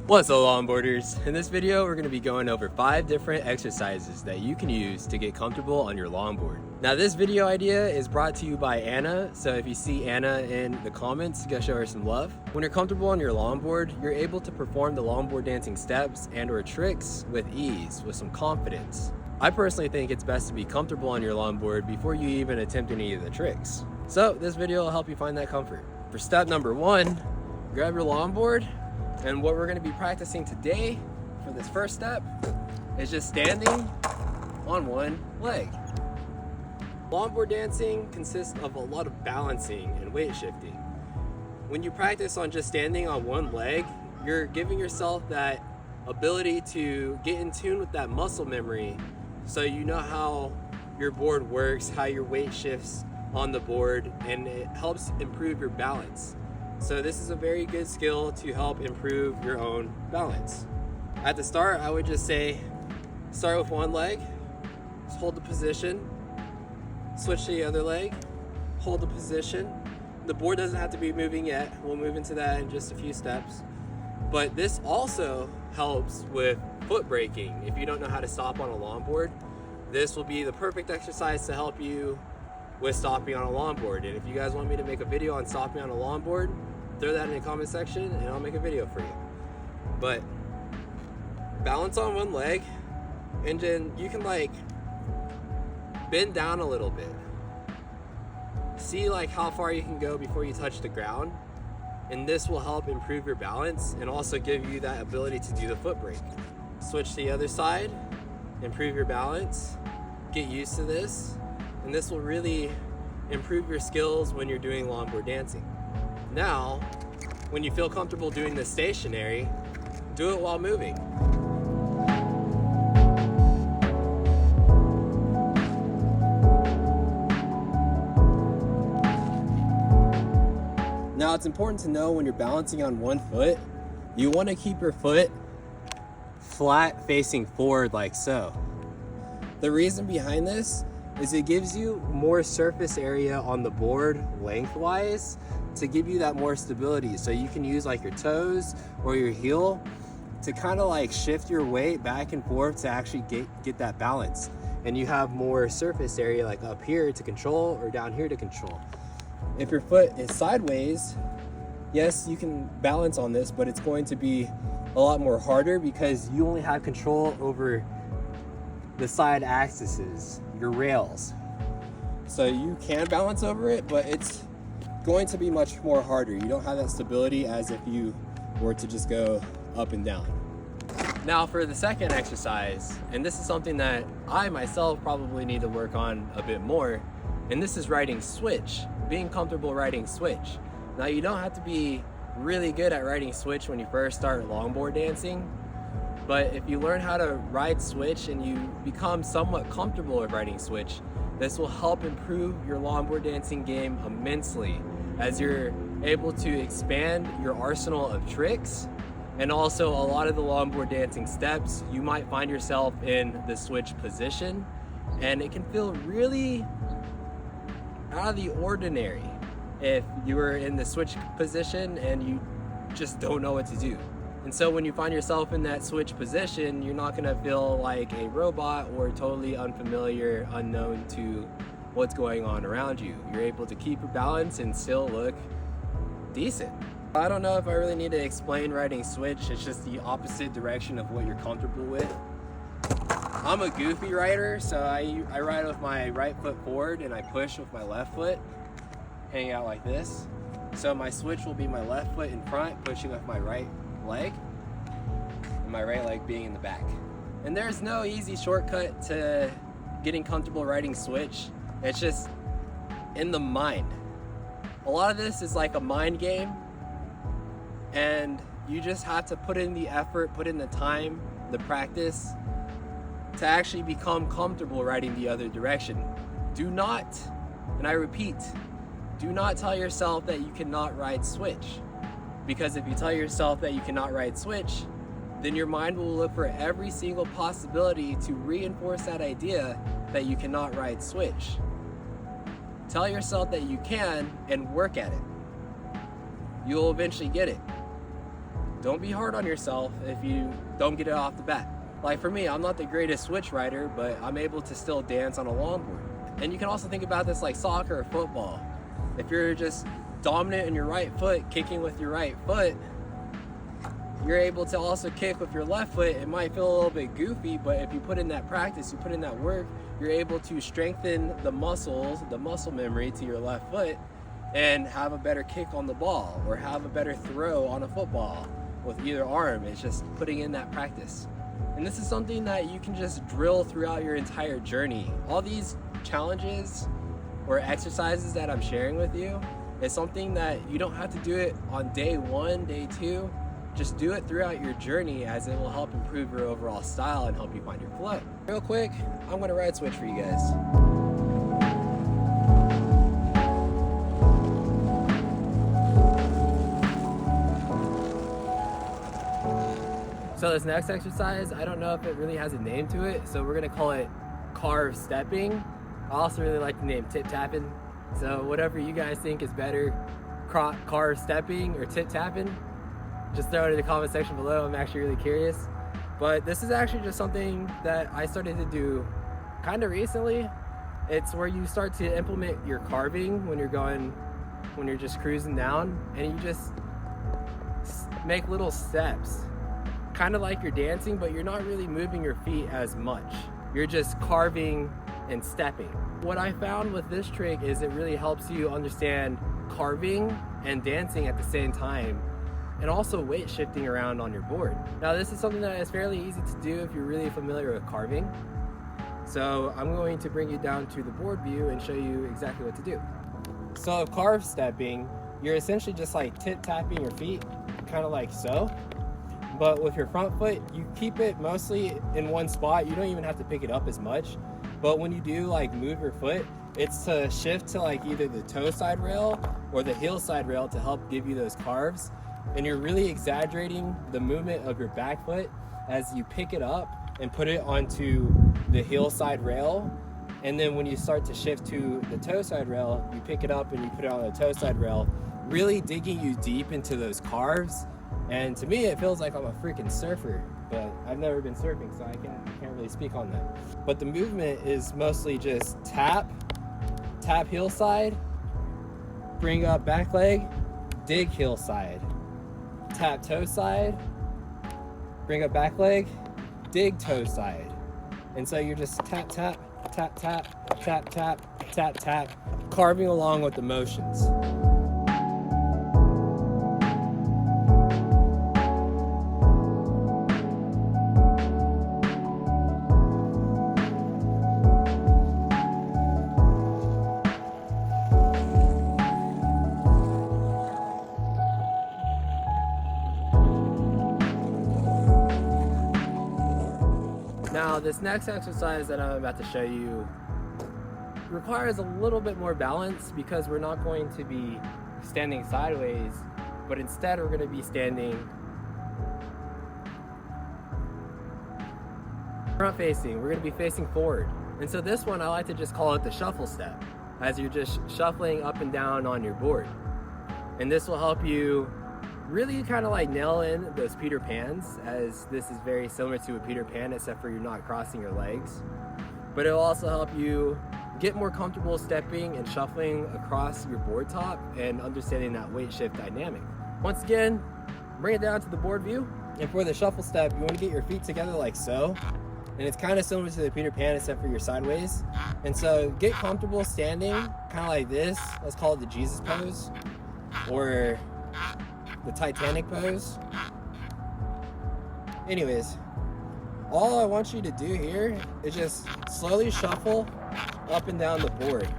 What's up, longboarders? In this video, we're going to be going over 5 different exercises that you can use to get comfortable on your longboard. Now, this video idea is brought to you by Anna, so if you see Anna in the comments, go show her some love. When you're comfortable on your longboard, you're able to perform the longboard dancing steps and or tricks with ease, with some confidence. I personally think it's best to be comfortable on your longboard before you even attempt any of the tricks. So this video will help you find that comfort. For step number 1, grab your longboard. And what we're going to be practicing today for this first step is just standing on one leg. Longboard dancing consists of a lot of balancing and weight shifting. When you practice on just standing on one leg, you're giving yourself that ability to get in tune with that muscle memory, so you know how your board works, how your weight shifts on the board, and it helps improve your balance. So this is a very good skill to help improve your own balance. At the start, I would just say, start with one leg, just hold the position, switch to the other leg, hold the position. The board doesn't have to be moving yet. We'll move into that in just a few steps. But this also helps with foot braking. If you don't know how to stop on a longboard, this will be the perfect exercise to help you with stopping on a longboard. And if you guys want me to make a video on stopping on a longboard, throw that in the comment section and I'll make a video for you. But balance on one leg, and then you can like bend down a little bit. See like how far you can go before you touch the ground, and this will help improve your balance and also give you that ability to do the foot brake. Switch to the other side, improve your balance, get used to this, and this will really improve your skills when you're doing longboard dancing. Now, when you feel comfortable doing this stationary, do it while moving. Now, it's important to know when you're balancing on one foot, you want to keep your foot flat facing forward like so. The reason behind this is it gives you more surface area on the board lengthwise to give you that more stability. So you can use like your toes or your heel to kind of like shift your weight back and forth to actually get that balance. And you have more surface area like up here to control or down here to control. If your foot is sideways, yes, you can balance on this, but it's going to be a lot more harder because you only have control over the side axes, your rails. So you can balance over it, but it's going to be much more harder. You don't have that stability as if you were to just go up and down. Now for the second exercise, and this is something that I myself probably need to work on a bit more, and this is riding switch, being comfortable riding switch. Now you don't have to be really good at riding switch when you first start longboard dancing, but if you learn how to ride switch and you become somewhat comfortable with riding switch, this will help improve your longboard dancing game immensely, as you're able to expand your arsenal of tricks. And also a lot of the longboard dancing steps, you might find yourself in the switch position, and it can feel really out of the ordinary if you were in the switch position and you just don't know what to do. And so when you find yourself in that switch position, you're not gonna feel like a robot or totally unfamiliar, unknown to what's going on around you. You're able to keep your balance and still look decent. I don't know if I really need to explain riding switch. It's just the opposite direction of what you're comfortable with. I'm a goofy rider, so I ride with my right foot forward and I push with my left foot, hanging out like this. So my switch will be my left foot in front, pushing with my right leg, and my right leg being in the back. And there's no easy shortcut to getting comfortable riding switch. It's just in the mind. A lot of this is like a mind game, and you just have to put in the effort, put in the time, the practice to actually become comfortable riding the other direction. Do not, and I repeat, do not tell yourself that you cannot ride switch. Because if you tell yourself that you cannot ride switch, then your mind will look for every single possibility to reinforce that idea that you cannot ride switch. Tell yourself that you can and work at it. You'll eventually get it. don't be hard on yourself if you don't get it off the bat. Like for me, I'm not the greatest switch rider, but I'm able to still dance on a longboard. And you can also think about this like soccer or football. If you're just dominant in your right foot, kicking with your right foot, you're able to also kick with your left foot. It might feel a little bit goofy, but if you put in that practice, you put in that work, you're able to strengthen the muscles, the muscle memory to your left foot, and have a better kick on the ball or have a better throw on a football with either arm. It's just putting in that practice. And this is something that you can just drill throughout your entire journey. All these challenges or exercises that I'm sharing with you is something that you don't have to do it on day 1, day 2. Just do it throughout your journey, as it will help improve your overall style and help you find your flow. Real quick, I'm gonna ride switch for you guys. So this next exercise, I don't know if it really has a name to it, so we're gonna call it carve stepping. I also really like the name tip tapping. So whatever you guys think is better, carve stepping or tip tapping, just throw it in the comment section below. I'm actually really curious. But this is actually just something that I started to do kind of recently. It's where you start to implement your carving when you're just cruising down, and you just make little steps. Kind of like you're dancing, but you're not really moving your feet as much. You're just carving and stepping. What I found with this trick is it really helps you understand carving and dancing at the same time, and also weight shifting around on your board. Now this is something that is fairly easy to do if you're really familiar with carving. So I'm going to bring you down to the board view and show you exactly what to do. So carve stepping, you're essentially just like tip tapping your feet, kind of like so. But with your front foot, you keep it mostly in one spot. You don't even have to pick it up as much. But when you do like move your foot, it's to shift to like either the toe side rail or the heel side rail to help give you those carves. And you're really exaggerating the movement of your back foot as you pick it up and put it onto the heel side rail. And then when you start to shift to the toe side rail, you pick it up and you put it on the toe side rail, really digging you deep into those carves. And to me, it feels like I'm a freaking surfer, but I've never been surfing, so I can't really speak on that. But the movement is mostly just tap heel side, bring up back leg, dig heel side, tap toe side, bring up back leg, dig toe side. And so you're just tap, tap, tap, tap, tap, tap, tap, tap, carving along with the motions. Now this next exercise that I'm about to show you requires a little bit more balance, because we're not going to be standing sideways, but instead we're going to be standing front facing. We're going to be facing forward. And so this one, I like to just call it the shuffle step, as you're just shuffling up and down on your board. And this will help you really kind of like nail in those Peter Pans, as this is very similar to a Peter Pan, except for you're not crossing your legs. But it'll also help you get more comfortable stepping and shuffling across your board top and understanding that weight shift dynamic. Once again, bring it down to the board view. And for the shuffle step, you want to get your feet together like so. And it's kind of similar to the Peter Pan, except for you're sideways. And so get comfortable standing kind of like this. Let's call it the Jesus pose, or the Titanic pose. Anyways, all I want you to do here is just slowly shuffle up and down the board.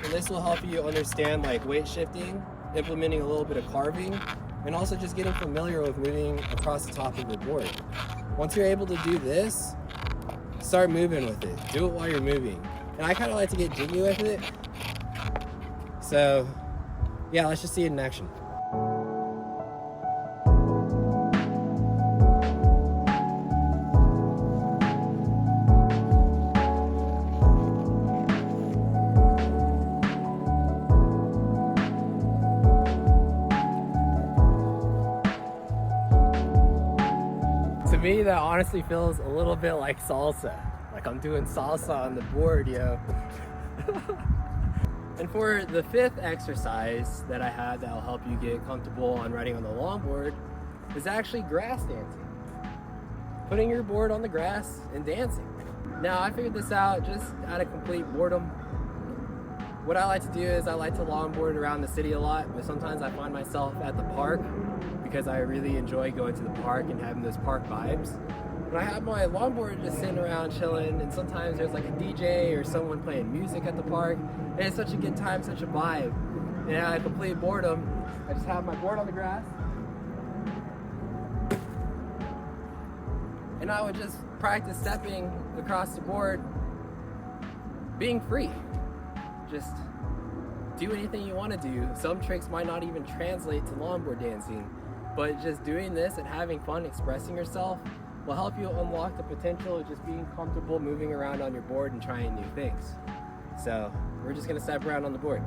And this will help you understand like weight shifting, implementing a little bit of carving, and also just getting familiar with moving across the top of your board. Once you're able to do this, start moving with it. Do it while you're moving. And I kind of like to get jiggy with it. So yeah, let's just see it in action. me, that honestly feels a little bit like salsa. Like I'm doing salsa on the board, yo. And for the fifth exercise that I have that'll help you get comfortable on riding on the longboard is actually grass dancing. Putting your board on the grass and dancing. Now, I figured this out just out of complete boredom. What I like to do is I like to longboard around the city a lot, but sometimes I find myself at the park because I really enjoy going to the park and having those park vibes. When I have my longboard just sitting around chilling, and sometimes there's like a DJ or someone playing music at the park, and it's such a good time, such a vibe. And out of complete boredom, I just have my board on the grass, and I would just practice stepping across the board, being free. Just do anything you want to do. Some tricks might not even translate to longboard dancing, but just doing this and having fun expressing yourself will help you unlock the potential of just being comfortable moving around on your board and trying new things. So we're just gonna step around on the board.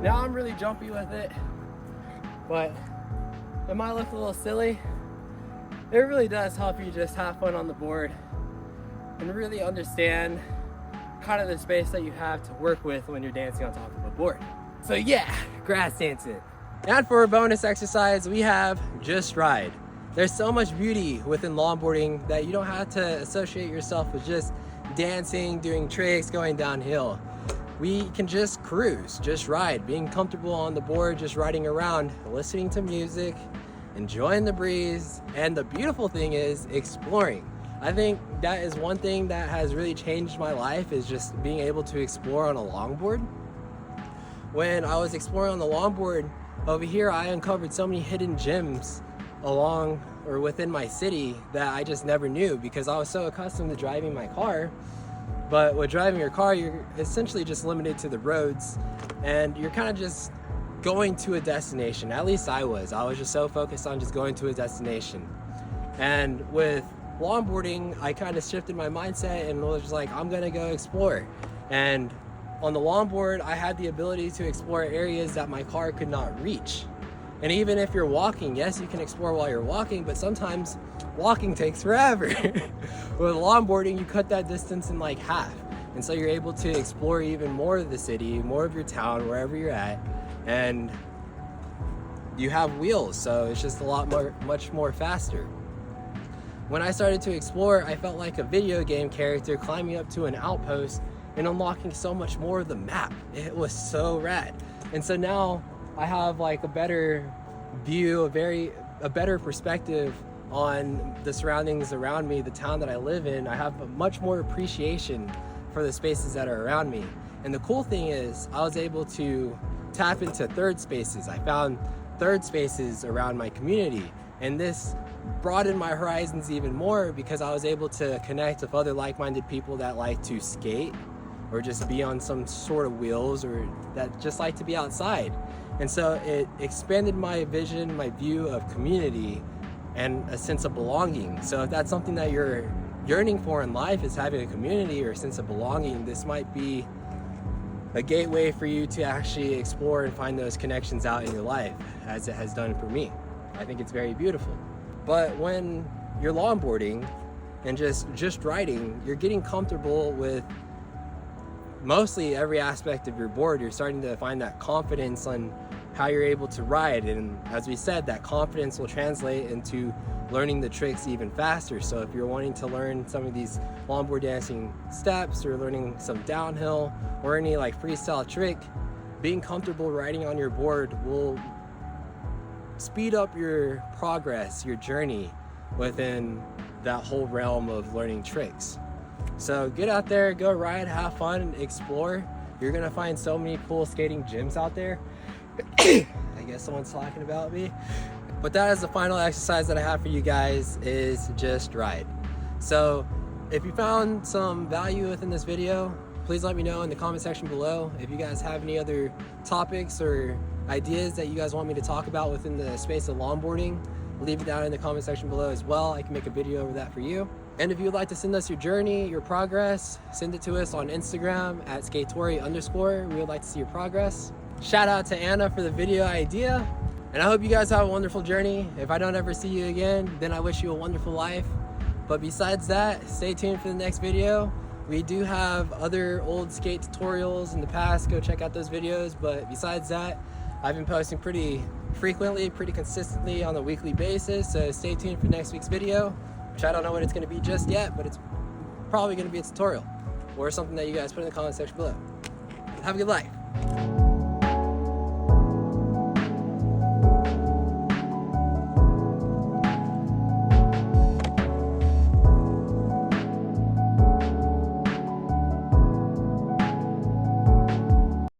Now I'm really jumpy with it, but it might look a little silly. It really does help you just have fun on the board and really understand kind of the space that you have to work with when you're dancing on top of a board. So yeah, grass dancing. And for a bonus exercise, we have just ride. There's so much beauty within longboarding that you don't have to associate yourself with just dancing, doing tricks, going downhill. We can just cruise, just ride, being comfortable on the board, just riding around, listening to music, enjoying the breeze. And the beautiful thing is exploring. I think that is one thing that has really changed my life, is just being able to explore on a longboard. When I was exploring on the longboard over here, I uncovered so many hidden gems along or within my city that I just never knew, because I was so accustomed to driving my car. But with driving your car, you're essentially just limited to the roads, and you're kind of just going to a destination. At least I was just so focused on just going to a destination. And with longboarding, I kind of shifted my mindset and was just like, I'm gonna go explore. And on the longboard, I had the ability to explore areas that my car could not reach. And even if you're walking, yes, you can explore while you're walking, but sometimes walking takes forever. With longboarding, you cut that distance in like half. And so you're able to explore even more of the city, more of your town, wherever you're at. And you have wheels, so it's just much more faster. When I started to explore, I felt like a video game character climbing up to an outpost and unlocking so much more of the map. It was so rad. And so now I have like a better view, a better perspective on the surroundings around me, the town that I live in. I have much more appreciation for the spaces that are around me. And the cool thing is I was able to tap into third spaces. I found third spaces around my community, and this broadened my horizons even more because I was able to connect with other like-minded people that like to skate or just be on some sort of wheels, or that just like to be outside. And so it expanded my vision, my view of community and a sense of belonging. So if that's something that you're yearning for in life, is having a community or a sense of belonging, this might be a gateway for you to actually explore and find those connections out in your life, as it has done for me. I think it's very beautiful. But when you're longboarding and just riding, you're getting comfortable with mostly every aspect of your board. You're starting to find that confidence on how you're able to ride, and as we said, that confidence will translate into learning the tricks even faster. So if you're wanting to learn some of these longboard dancing steps, or learning some downhill or any like freestyle trick, being comfortable riding on your board will speed up your progress, your journey within that whole realm of learning tricks. So get out there, go ride, have fun, explore. You're gonna find so many cool skating gyms out there. I guess someone's talking about me. But that is the final exercise that I have for you guys, is just ride. So If you found some value within this video, please let me know in the comment section below. If you guys have any other topics or ideas that you guys want me to talk about within the space of longboarding, leave it down in the comment section below as well. I can make a video over that for you. And if you would like to send us your journey, your progress, send it to us on Instagram at skatori_. We would like to see your progress. Shout out to Anna for the video idea. And I hope you guys have a wonderful journey. If I don't ever see you again, then I wish you a wonderful life. But besides that, stay tuned for the next video. We do have other old skate tutorials in the past. Go check out those videos. But besides that, I've been posting pretty frequently, pretty consistently on a weekly basis. So stay tuned for next week's video, which I don't know what it's going to be just yet, but it's probably going to be a tutorial or something that you guys put in the comment section below. Have a good life.